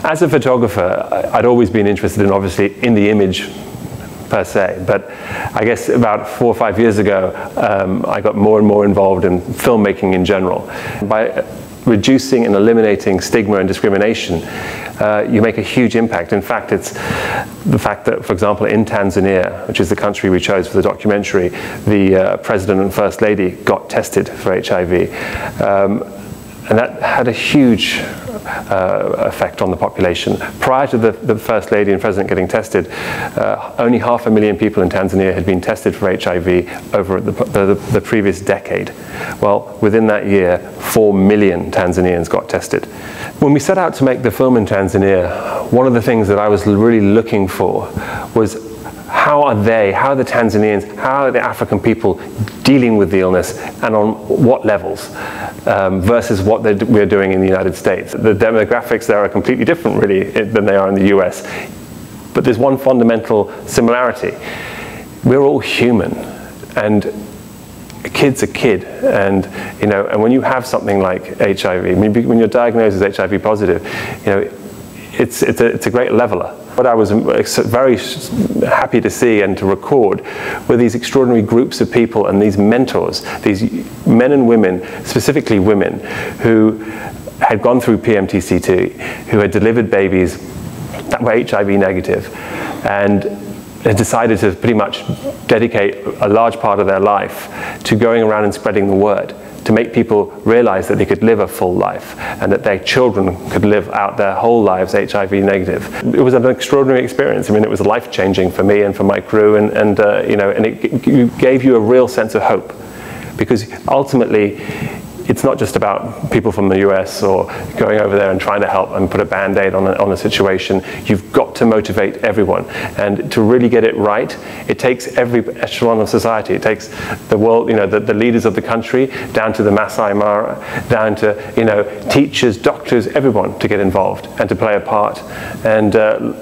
As a photographer, I'd always been interested in, obviously, in the image per se, but I guess about 4 or 5 years ago, I got more and more involved in filmmaking in general. By reducing and eliminating stigma and discrimination, you make a huge impact. In fact, it's the fact that, for example, in Tanzania, which is the country we chose for the documentary, the President and First Lady got tested for HIV. And that had a huge effect on the population. Prior to the First Lady and President getting tested, only 500,000 people in Tanzania had been tested for HIV over the previous decade. Well, within that year, 4 million Tanzanians got tested. When we set out to make the film in Tanzania, one of the things that I was really looking for was how are the Tanzanians, how are the African people dealing with the illness, and on what levels, versus what we're doing in the United States. The demographics there are completely different, really, than they are in the US. But there's one fundamental similarity. We're all human, and a kid's a kid, and and when you have something like HIV, when you're diagnosed as HIV positive, it's a great leveler. What I was very happy to see and to record were these extraordinary groups of people and these mentors, these men and women, specifically women, who had gone through PMTCT, who had delivered babies that were HIV negative, and had decided to pretty much dedicate a large part of their life to going around and spreading the word, to make people realize that they could live a full life and that their children could live out their whole lives HIV negative. It was an extraordinary experience. I mean, it was life-changing for me and for my crew, and it gave you a real sense of hope, because ultimately it's not just about people from the US or going over there and trying to help and put a band-aid on a situation. You've got to motivate everyone, and to really get it right, it takes every echelon of society. It takes the world, the leaders of the country, down to the Masai Mara, down to teachers, doctors, everyone to get involved and to play a part. And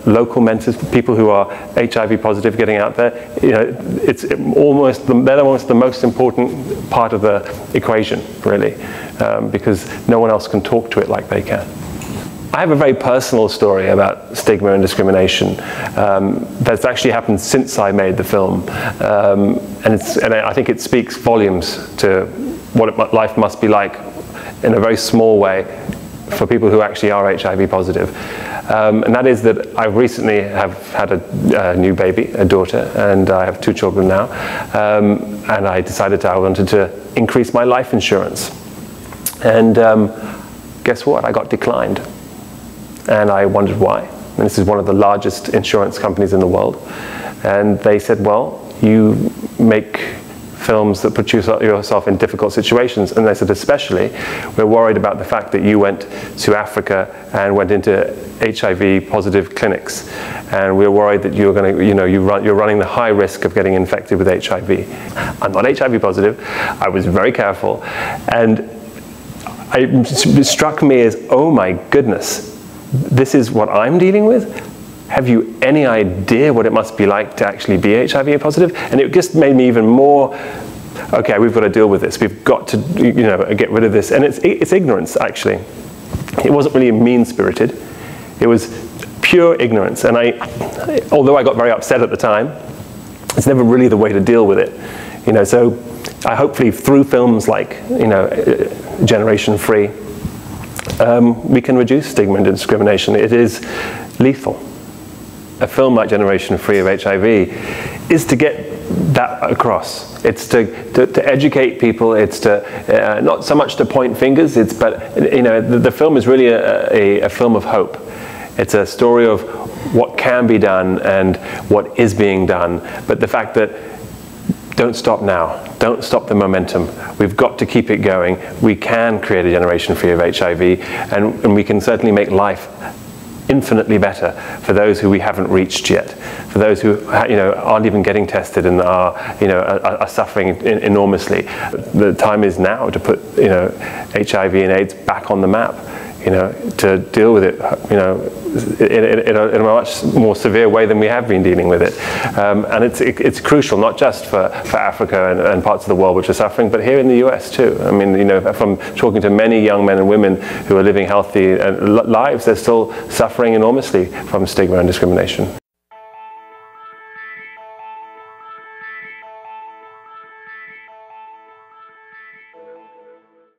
local mentors, people who are HIV positive, getting out there. They're almost the most important part of the equation, really. Because no one else can talk to it like they can. I have a very personal story about stigma and discrimination that's actually happened since I made the film, and I think it speaks volumes to what life must be like in a very small way for people who actually are HIV positive. And that is that I recently have had a new baby, a daughter, and I have 2 children now, and I decided I wanted to increase my life insurance. And guess what? I got declined. And I wondered why. And this is one of the largest insurance companies in the world. And they said, well, you make films that put yourself in difficult situations. And they said, especially, we're worried about the fact that you went to Africa and went into HIV positive clinics. And we're worried that you're going to, you're running the high risk of getting infected with HIV. I'm not HIV positive. I was very careful. And it struck me as, oh my goodness, this is what I'm dealing with? Have you any idea what it must be like to actually be HIV positive? And it just made me even more, okay, we've got to deal with this. We've got to, get rid of this. And it's ignorance, actually. It wasn't really mean-spirited. It was pure ignorance. And although I got very upset at the time, it's never really the way to deal with it. So I hopefully, through films like, Generation Free, we can reduce stigma and discrimination. It is lethal. A film like Generation Free of HIV is to get that across. It's to educate people. It's to not so much to point fingers. But the film is really a film of hope. It's a story of what can be done and what is being done. But the fact that don't stop now. Don't stop the momentum. We've got to keep it going. We can create a generation free of HIV, and we can certainly make life infinitely better for those who we haven't reached yet, for those who aren't even getting tested and are suffering enormously. The time is now to put HIV and AIDS back on the map. you know, to deal with it, you know, in a much more severe way than we have been dealing with it. And it's crucial, not just for Africa and parts of the world which are suffering, but here in the US too. I mean, you know, from talking to many young men and women who are living healthy lives, they're still suffering enormously from stigma and discrimination.